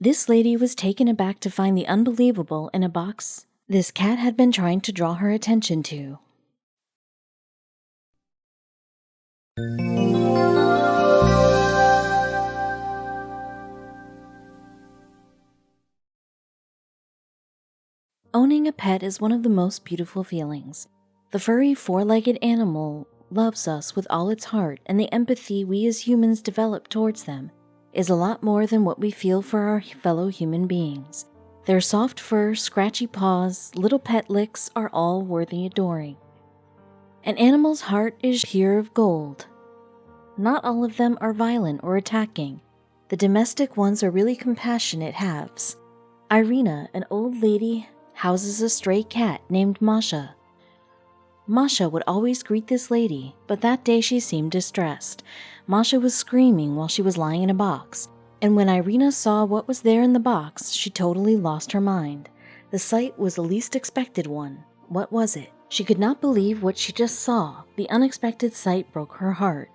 This lady was taken aback to find the unbelievable in a box this cat had been trying to draw her attention to. Owning a pet is one of the most beautiful feelings. The furry four-legged animal loves us with all its heart, and the empathy we as humans develop towards them is a lot more than what we feel for our fellow human beings. Their soft fur, scratchy paws, little pet licks are all worthy adoring. An animal's heart is pure of gold. Not all of them are violent or attacking. The domestic ones are really compassionate halves. Irina, an old lady, houses a stray cat named Masha. Masha would always greet this lady, but that day she seemed distressed. Masha was screaming while she was lying in a box, and when Irina saw what was there in the box, she totally lost her mind. The sight was the least expected one. What was it? She could not believe what she just saw. The unexpected sight broke her heart.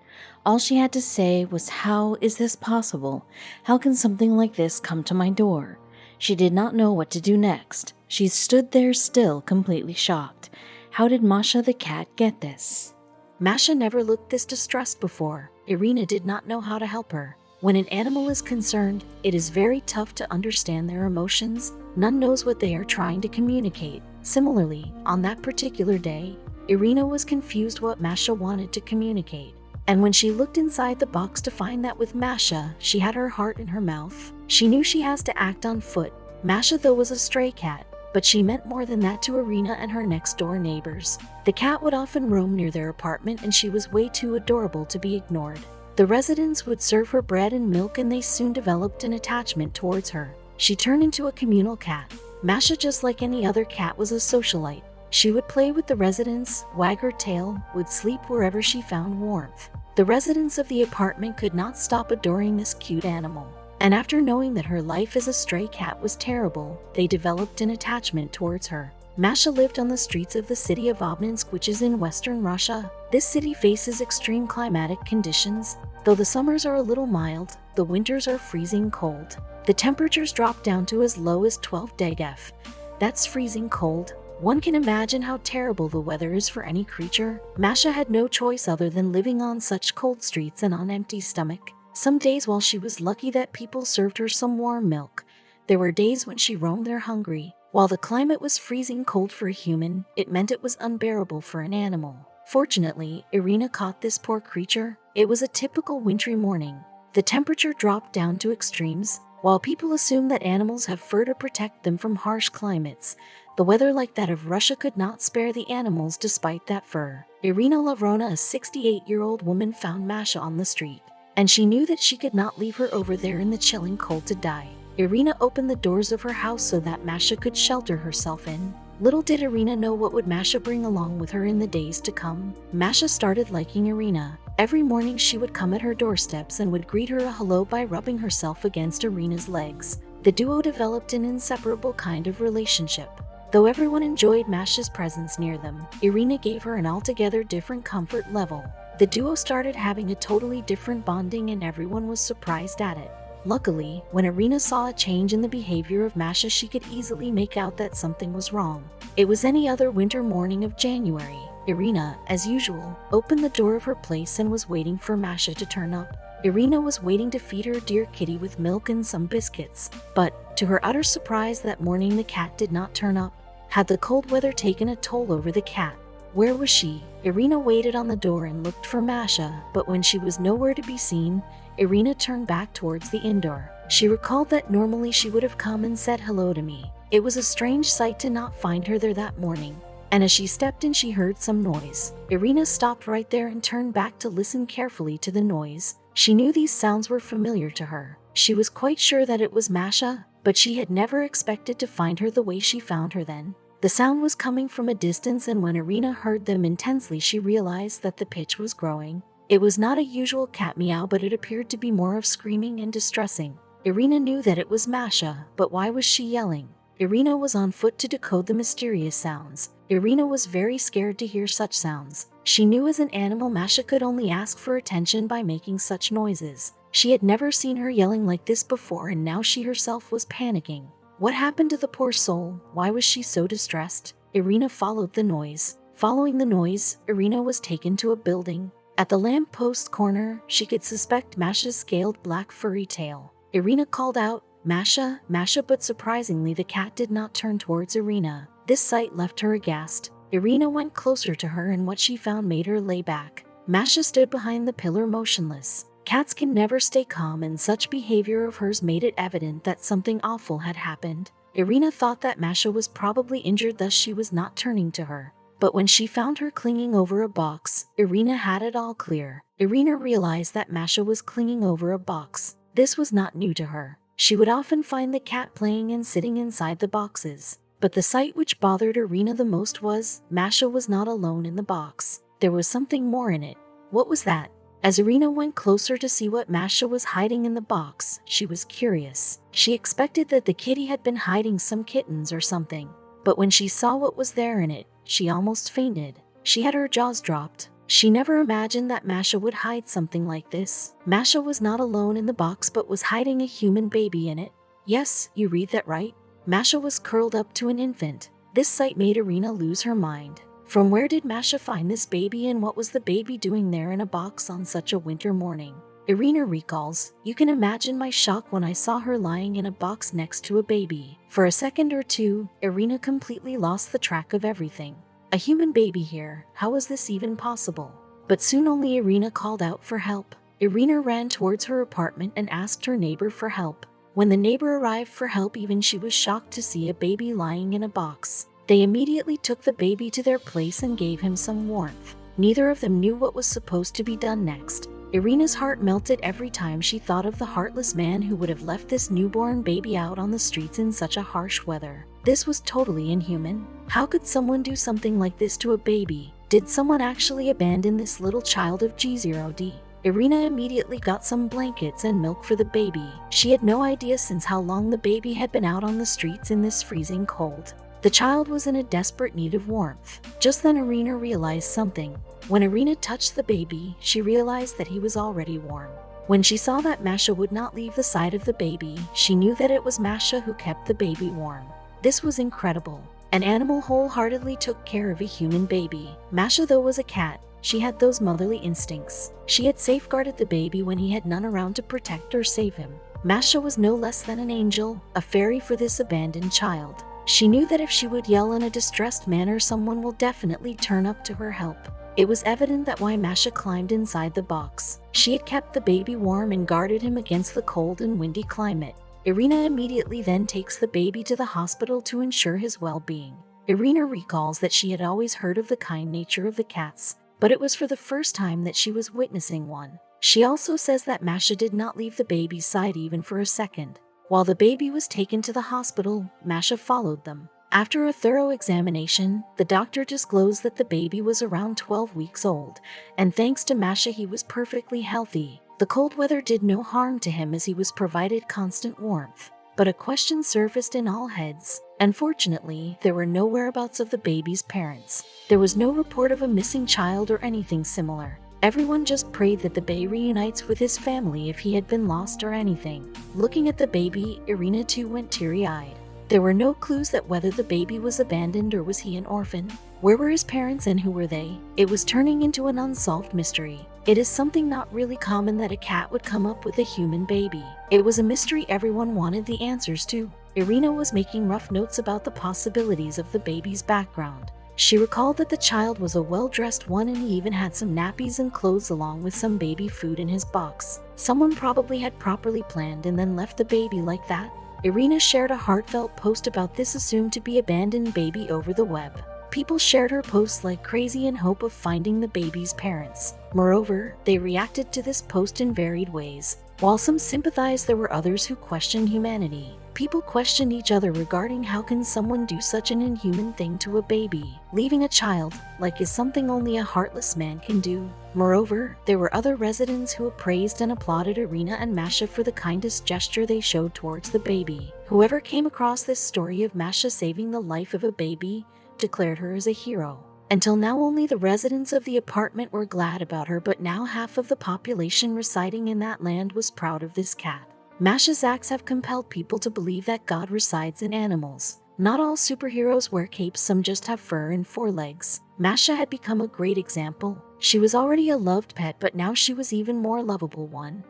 All she had to say was, "How is this possible? How can something like this come to my door?" She did not know what to do next. She stood there still, completely shocked. How did Masha the cat get this? Masha never looked this distressed before. Irina did not know how to help her. When an animal is concerned, it is very tough to understand their emotions. None knows what they are trying to communicate. Similarly, on that particular day, Irina was confused what Masha wanted to communicate. And when she looked inside the box to find that with Masha, she had her heart in her mouth. She knew she has to act on foot. Masha, though, was a stray cat, but she meant more than that to Irina and her next-door neighbors. The cat would often roam near their apartment, and she was way too adorable to be ignored. The residents would serve her bread and milk, and they soon developed an attachment towards her. She turned into a communal cat. Masha, just like any other cat, was a socialite. She would play with the residents, wag her tail, would sleep wherever she found warmth. The residents of the apartment could not stop adoring this cute animal. And after knowing that her life as a stray cat was terrible, they developed an attachment towards her. Masha lived on the streets of the city of Obninsk, which is in western Russia. This city faces extreme climatic conditions. Though the summers are a little mild, the winters are freezing cold. The temperatures drop down to as low as 12 degrees. That's freezing cold. One can imagine how terrible the weather is for any creature. Masha had no choice other than living on such cold streets and on empty stomach. Some days, while she was lucky that people served her some warm milk, there were days when she roamed there hungry. While the climate was freezing cold for a human, it meant it was unbearable for an animal. Fortunately, Irina caught this poor creature. It was a typical wintry morning. The temperature dropped down to extremes. While people assume that animals have fur to protect them from harsh climates, the weather like that of Russia could not spare the animals despite that fur. Irina Lavrona, a 68-year-old woman, found Masha on the street, and she knew that she could not leave her over there in the chilling cold to die. Irina opened the doors of her house so that Masha could shelter herself in. Little did Irina know what would Masha bring along with her in the days to come. Masha started liking Irina. Every morning she would come at her doorsteps and would greet her a hello by rubbing herself against Irina's legs. The duo developed an inseparable kind of relationship. Though everyone enjoyed Masha's presence near them, Irina gave her an altogether different comfort level. The duo started having a totally different bonding, and everyone was surprised at it. Luckily, when Irina saw a change in the behavior of Masha, she could easily make out that something was wrong. It was any other winter morning of January. Irina, as usual, opened the door of her place and was waiting for Masha to turn up. Irina was waiting to feed her dear kitty with milk and some biscuits, but to her utter surprise that morning the cat did not turn up. Had the cold weather taken a toll over the cat? Where was she? Irina waited on the door and looked for Masha, but when she was nowhere to be seen, Irina turned back towards the indoor. She recalled that normally she would have come and said hello to me. It was a strange sight to not find her there that morning. And as she stepped in, she heard some noise. Irina stopped right there and turned back to listen carefully to the noise. She knew these sounds were familiar to her. She was quite sure that it was Masha, but she had never expected to find her the way she found her then. The sound was coming from a distance, and when Irina heard them intensely, she realized that the pitch was growing. It was not a usual cat meow, but it appeared to be more of screaming and distressing. Irina knew that it was Masha, but why was she yelling? Irina was on foot to decode the mysterious sounds. Irina was very scared to hear such sounds. She knew as an animal Masha could only ask for attention by making such noises. She had never seen her yelling like this before, and now she herself was panicking. What happened to the poor soul? Why was she so distressed? Irina followed the noise. Following the noise, Irina was taken to a building. At the lamppost corner, she could suspect Masha's scaled black furry tail. Irina called out, "Masha, Masha," but surprisingly the cat did not turn towards Irina. This sight left her aghast. Irina went closer to her, and what she found made her lay back. Masha stood behind the pillar motionless. Cats can never stay calm, and such behavior of hers made it evident that something awful had happened. Irina thought that Masha was probably injured, thus she was not turning to her. But when she found her clinging over a box, Irina had it all clear. Irina realized that Masha was clinging over a box. This was not new to her. She would often find the cat playing and sitting inside the boxes. But the sight which bothered Irina the most was, Masha was not alone in the box. There was something more in it. What was that? As Irina went closer to see what Masha was hiding in the box, she was curious. She expected that the kitty had been hiding some kittens or something. But when she saw what was there in it, she almost fainted. She had her jaws dropped. She never imagined that Masha would hide something like this. Masha was not alone in the box, but was hiding a human baby in it. Yes, you read that right. Masha was curled up to an infant. This sight made Irina lose her mind. From where did Masha find this baby, and what was the baby doing there in a box on such a winter morning? Irina recalls, "You can imagine my shock when I saw her lying in a box next to a baby. For a second or two, Irina completely lost the track of everything. A human baby here, how was this even possible?" But soon only Irina called out for help. Irina ran towards her apartment and asked her neighbor for help. When the neighbor arrived for help, even she was shocked to see a baby lying in a box. They immediately took the baby to their place and gave him some warmth. Neither of them knew what was supposed to be done next. Irina's heart melted every time she thought of the heartless man who would have left this newborn baby out on the streets in such a harsh weather. This was totally inhuman. How could someone do something like this to a baby? Did someone actually abandon this little child of G0D? Irina immediately got some blankets and milk for the baby. She had no idea since how long the baby had been out on the streets in this freezing cold. The child was in a desperate need of warmth. Just then Irina realized something. When Irina touched the baby, she realized that he was already warm. When she saw that Masha would not leave the side of the baby, she knew that it was Masha who kept the baby warm. This was incredible. An animal wholeheartedly took care of a human baby. Masha, though, was a cat. She had those motherly instincts. She had safeguarded the baby when he had none around to protect or save him. Masha was no less than an angel, a fairy for this abandoned child. She knew that if she would yell in a distressed manner, someone will definitely turn up to her help. It was evident that why Masha climbed inside the box. She had kept the baby warm and guarded him against the cold and windy climate. Irina immediately then takes the baby to the hospital to ensure his well-being. Irina recalls that she had always heard of the kind nature of the cats, but it was for the first time that she was witnessing one. She also says that Masha did not leave the baby's side even for a second. While the baby was taken to the hospital, Masha followed them. After a thorough examination, the doctor disclosed that the baby was around 12 weeks old, and thanks to Masha he was perfectly healthy. The cold weather did no harm to him as he was provided constant warmth. But a question surfaced in all heads. Unfortunately, there were no whereabouts of the baby's parents. There was no report of a missing child or anything similar. Everyone just prayed that the baby reunites with his family if he had been lost or anything. Looking at the baby, Irina too went teary-eyed. There were no clues that whether the baby was abandoned or was he an orphan. Where were his parents and who were they? It was turning into an unsolved mystery. It is something not really common that a cat would come up with a human baby. It was a mystery everyone wanted the answers to. Irina was making rough notes about the possibilities of the baby's background. She recalled that the child was a well-dressed one and he even had some nappies and clothes along with some baby food in his box. Someone probably had properly planned and then left the baby like that. Irina shared a heartfelt post about this assumed to be abandoned baby over the web. People shared her posts like crazy in hope of finding the baby's parents. Moreover, they reacted to this post in varied ways. While some sympathized, there were others who questioned humanity. People questioned each other regarding how can someone do such an inhuman thing to a baby. Leaving a child, like, is something only a heartless man can do. Moreover, there were other residents who appraised and applauded Irina and Masha for the kindest gesture they showed towards the baby. Whoever came across this story of Masha saving the life of a baby declared her as a hero. Until now, only the residents of the apartment were glad about her, but now half of the population residing in that land was proud of this cat. Masha's acts have compelled people to believe that God resides in animals. Not all superheroes wear capes, some just have fur and forelegs. Masha had become a great example. She was already a loved pet, but now she was even more lovable one.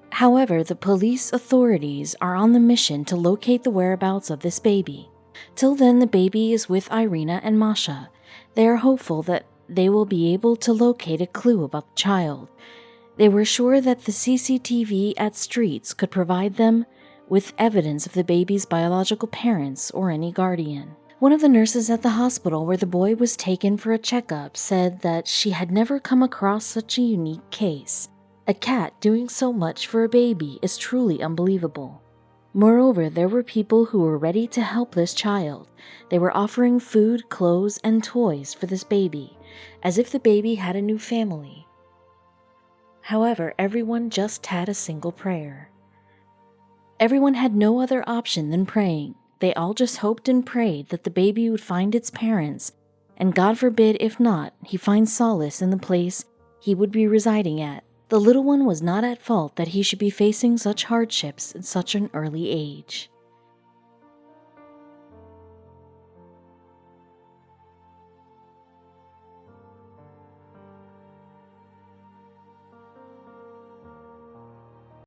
However, the police authorities are on the mission to locate the whereabouts of this baby. Till then, the baby is with Irina and Masha. They are hopeful that they will be able to locate a clue about the child. They were sure that the CCTV at Streets could provide them with evidence of the baby's biological parents or any guardian. One of the nurses at the hospital where the boy was taken for a checkup said that she had never come across such a unique case. A cat doing so much for a baby is truly unbelievable. Moreover, there were people who were ready to help this child. They were offering food, clothes, and toys for this baby, as if the baby had a new family. However, everyone just had a single prayer. Everyone had no other option than praying. They all just hoped and prayed that the baby would find its parents, and God forbid, if not, he finds solace in the place he would be residing at. The little one was not at fault that he should be facing such hardships at such an early age.